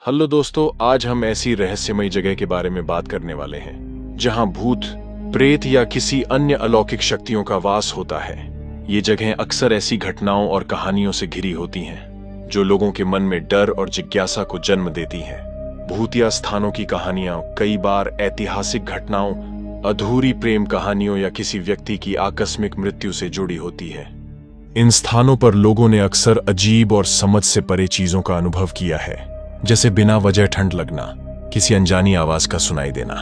Hello दोस्तों, आज हम ऐसी रहस्यमयी जगह के बारे में बात करने वाले हैं जहां भूत, प्रेत या किसी अन्य अलौकिक शक्तियों का वास होता है। ये जगहें अक्सर ऐसी घटनाओं और कहानियों से घिरी होती हैं जो लोगों के मन में डर और जिज्ञासा को जन्म देती हैं। भूतिया स्थानों की कहानियां कई बार ऐतिहासिक घटनाओं, अधूरी प्रेम कहानियों या किसी व्यक्ति की आकस्मिक मृत्यु से जुड़ी होती है। इन स्थानों पर लोगों ने अक्सर अजीब और समझ से परे चीजों का अनुभव किया है, जैसे बिना वजह ठंड लगना, किसी अनजानी आवाज का सुनाई देना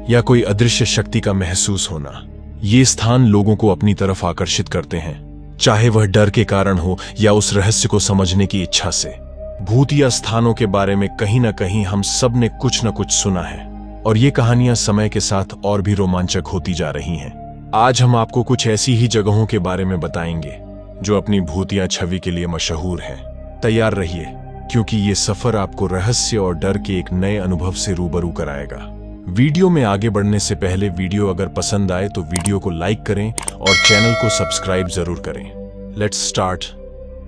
या कोई अदृश्य शक्ति का महसूस होना। ये स्थान लोगों को अपनी तरफ आकर्षित करते हैं, चाहे वह डर के कारण हो या उस रहस्य को समझने की इच्छा से। भूतिया स्थानों के बारे में कहीं ना कहीं हम सब ने कुछ न कुछ सुना है और ये कहानियां समय के साथ और भी रोमांचक होती जा रही हैं। आज हम आपको कुछ ऐसी ही जगहों के बारे में बताएंगे जो अपनी भूतिया छवि के लिए मशहूर हैं। तैयार रहिए, क्योंकि ये सफर आपको रहस्य और डर के एक नए अनुभव से रूबरू कराएगा। वीडियो में आगे बढ़ने से पहले वीडियो अगर पसंद आए तो वीडियो को लाइक करें और चैनल को सब्सक्राइब जरूर करें। Let's start.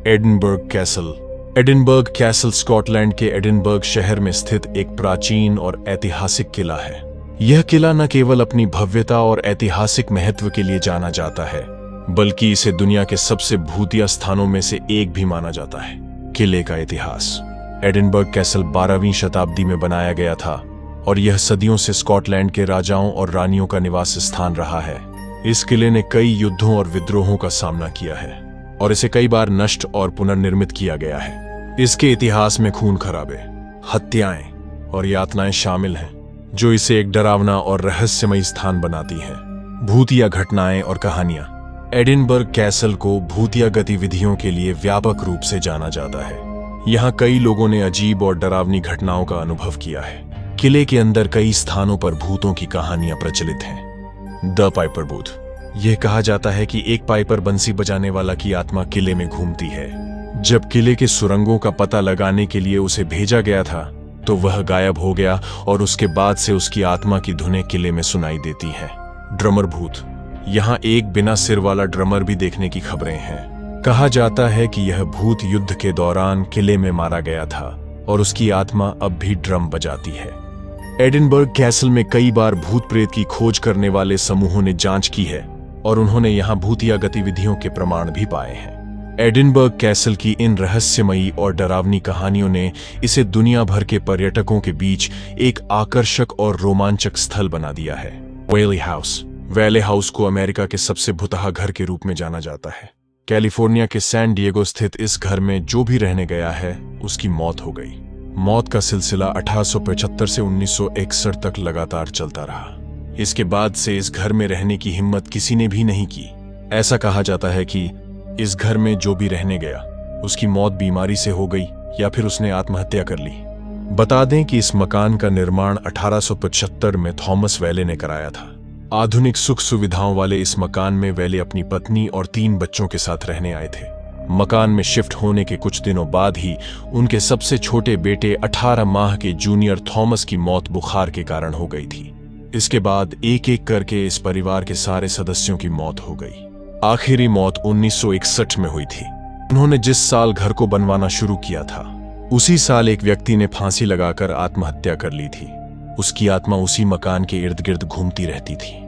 Edinburgh castle. Edinburgh castle Scotland के एडिनबर्ग शहर में स्थित एक प्राचीन और ऐतिहासिक किला है। यह किला न केवल अपनी भव्यता और ऐतिहासिक महत्व के लिए जाना जाता है, बल्कि इसे दुनिया के सबसे भूतिया स्थानों में से एक भी माना जाता है। किले का इतिहास। एडिनबर्ग कैसल 12वीं शताब्दी में बनाया गया था और यह सदियों से स्कॉटलैंड के राजाओं और रानियों का निवास स्थान रहा है। इस किले ने कई युद्धों और विद्रोहों का सामना किया है और इसे कई बार नष्ट और पुनर्निर्मित किया गया है। इसके इतिहास में खून खराबे, हत्याएं और यातनाएं शामिल हैं, जो इसे एक डरावना और रहस्यमयी स्थान बनाती हैं। भूतिया घटनाएं और कहानियां। एडिनबर्ग कैसल को भूतिया गतिविधियों के लिए व्यापक रूप से जाना जाता है। यहाँ कई लोगों ने अजीब और डरावनी घटनाओं का अनुभव किया है। किले के अंदर कई स्थानों पर भूतों की कहानियां प्रचलित हैं। The Piper booth. यह कहा जाता है कि एक पाइपर बंसी बजाने वाला की आत्मा किले में घूमती है। जब किले के सुरंगों का पता लगाने के लिए उसे भेजा गया था तो वह गायब हो गया और उसके बाद से उसकी आत्मा की धुनें किले में सुनाई देती हैं। ड्रमर भूत। यहाँ एक बिना सिर वाला ड्रमर भी देखने की खबरें हैं। कहा जाता है कि यह भूत युद्ध के दौरान किले में मारा गया था और उसकी आत्मा अब भी ड्रम बजाती है। एडिनबर्ग कैसल में कई बार भूत प्रेत की खोज करने वाले समूहों ने जांच की है और उन्होंने यहाँ भूतिया गतिविधियों के प्रमाण भी पाए हैं। एडिनबर्ग कैसल की इन रहस्यमयी और डरावनी कहानियों ने इसे दुनिया भर के पर्यटकों के बीच एक आकर्षक और रोमांचक स्थल बना दिया है। वेले हाउस। वेले हाउस को अमेरिका के सबसे भुतहा घर के रूप में जाना जाता है। कैलिफोर्निया के सैन डिएगो स्थित इस घर में जो भी रहने गया है उसकी मौत हो गई। मौत का सिलसिला 1875 से 1961 तक लगातार चलता रहा। इसके बाद से इस घर में रहने की हिम्मत किसी ने भी नहीं की। ऐसा कहा जाता है कि इस घर में जो भी रहने गया उसकी मौत बीमारी से हो गई या फिर उसने आत्महत्या कर ली। बता दें कि इस मकान का निर्माण 1875 में थॉमस वेले ने कराया था। आधुनिक सुख सुविधाओं वाले इस मकान में वेले अपनी पत्नी और 3 बच्चों के साथ रहने आए थे। मकान में शिफ्ट होने के कुछ दिनों बाद ही उनके सबसे छोटे बेटे 18 माह के जूनियर थॉमस की मौत बुखार के कारण हो गई थी। इसके बाद एक एक करके इस परिवार के सारे सदस्यों की मौत हो गई। आखिरी मौत 1961 में हुई थी। उन्होंने जिस साल घर को बनवाना शुरू किया था उसी साल एक व्यक्ति ने फांसी लगाकर आत्महत्या कर ली थी। उसकी आत्मा उसी मकान के इर्द गिर्द घूमती रहती थी।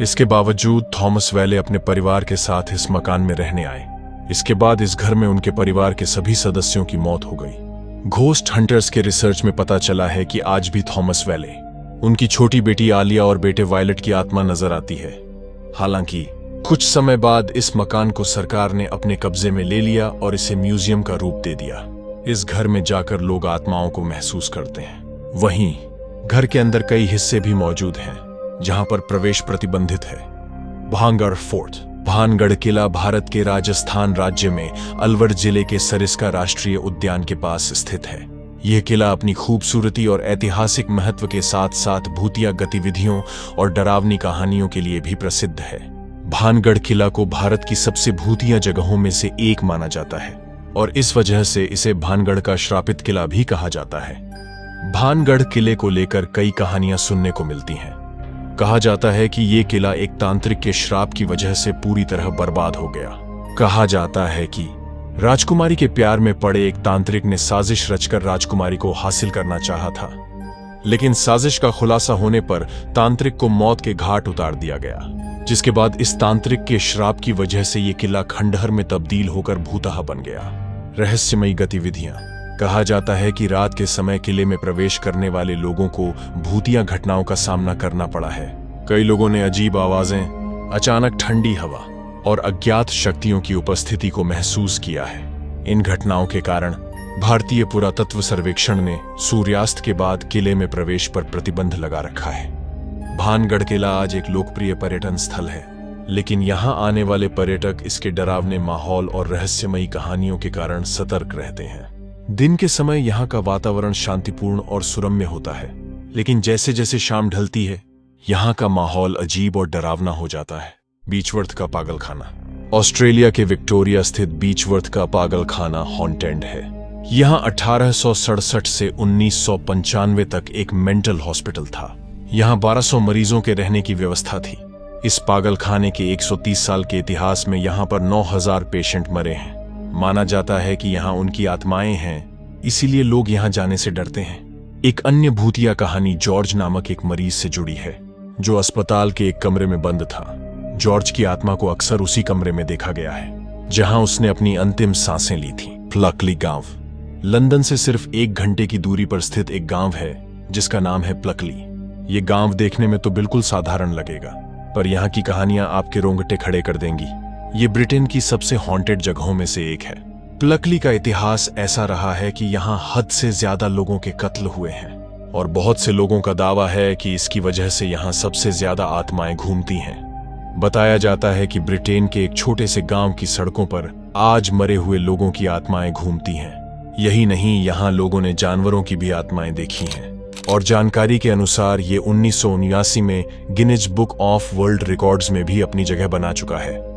इसके बावजूद थॉमस वेले अपने परिवार के साथ इस मकान में रहने आए। इसके बाद इस घर में उनके परिवार के सभी सदस्यों की मौत हो गई। घोस्ट हंटर्स के रिसर्च में पता चला है कि आज भी थॉमस वेले, उनकी छोटी बेटी आलिया और बेटे वायलट की आत्मा नजर आती है। हालांकि कुछ समय बाद इस मकान को सरकार ने अपने कब्जे में ले लिया और इसे म्यूजियम का रूप दे दिया। इस घर में जाकर लोग आत्माओं को महसूस करते हैं। वहीं घर के अंदर कई हिस्से भी मौजूद हैं जहां पर प्रवेश प्रतिबंधित है। भानगढ़ फोर्ट। भानगढ़ किला भारत के राजस्थान राज्य में अलवर जिले के सरिस्का राष्ट्रीय उद्यान के पास स्थित है। यह किला अपनी खूबसूरती और ऐतिहासिक महत्व के साथ साथ भूतिया गतिविधियों और डरावनी कहानियों के लिए भी प्रसिद्ध है। भानगढ़ किला को भारत की सबसे भूतिया जगहों में से एक माना जाता है और इस वजह से इसे भानगढ़ का श्रापित किला भी कहा जाता है। भानगढ़ किले को लेकर कई कहानियां सुनने को मिलती हैं। कहा जाता है कि यह किला एक तांत्रिक के श्राप की वजह से पूरी तरह बर्बाद हो गया। कहा जाता है कि राजकुमारी के प्यार में पड़े एक तांत्रिक ने साजिश रचकर राजकुमारी को हासिल करना चाहा था, लेकिन साजिश का खुलासा होने पर तांत्रिक को मौत के घाट उतार दिया गया, जिसके बाद इस तांत्रिक के श्राप की वजह से ये किला खंडहर में तब्दील होकर भूतहा बन गया। रहस्यमयी गतिविधियां। कहा जाता है कि रात के समय किले में प्रवेश करने वाले लोगों को भूतिया घटनाओं का सामना करना पड़ा है। कई लोगों ने अजीब आवाजें, अचानक ठंडी हवा और अज्ञात शक्तियों की उपस्थिति को महसूस किया है। इन घटनाओं के कारण भारतीय पुरातत्व सर्वेक्षण ने सूर्यास्त के बाद किले में प्रवेश पर प्रतिबंध लगा रखा है। भानगढ़ किला आज एक लोकप्रिय पर्यटन स्थल है, लेकिन यहां आने वाले पर्यटक इसके डरावने माहौल और रहस्यमयी कहानियों के कारण सतर्क रहते हैं। दिन के समय यहाँ का वातावरण शांतिपूर्ण और सुरम्य होता है, लेकिन जैसे जैसे शाम ढलती है यहाँ का माहौल अजीब और डरावना हो जाता है। बीचवर्थ का पागलखाना। ऑस्ट्रेलिया के विक्टोरिया स्थित बीचवर्थ का पागलखाना हॉन्टेड है। यहाँ 1867 से 1995 तक एक मेंटल हॉस्पिटल था। यहाँ 1200 मरीजों के रहने की व्यवस्था थी। इस पागलखाने के 130 साल के इतिहास में यहाँ पर 9000 पेशेंट मरे हैं। माना जाता है कि यहाँ उनकी आत्माएं हैं, इसीलिए लोग यहाँ जाने से डरते हैं। एक अन्य भूतिया कहानी जॉर्ज नामक एक मरीज से जुड़ी है, जो अस्पताल के एक कमरे में बंद था। जॉर्ज की आत्मा को अक्सर उसी कमरे में देखा गया है जहां उसने अपनी अंतिम सांसें ली थी। प्लकली गांव। लंदन से सिर्फ 1 घंटे की दूरी पर स्थित एक गांव है जिसका नाम है प्लकली। ये गांव देखने में तो बिल्कुल साधारण लगेगा, पर यहाँ की कहानियां आपके रोंगटे खड़े कर देंगी। ये ब्रिटेन की सबसे हॉन्टेड जगहों में से एक है। प्लकली का इतिहास ऐसा रहा है कि यहाँ हद से ज्यादा लोगों के कत्ल हुए हैं और बहुत से लोगों का दावा है कि इसकी वजह से यहाँ सबसे ज्यादा आत्माएं घूमती हैं। बताया जाता है कि ब्रिटेन के एक छोटे से गांव की सड़कों पर आज मरे हुए लोगों की आत्माएं घूमती हैं। यही नहीं, यहाँ लोगों ने जानवरों की भी आत्माएं देखी हैं और जानकारी के अनुसार ये 1979 में Guinness book of world records में भी अपनी जगह बना चुका है।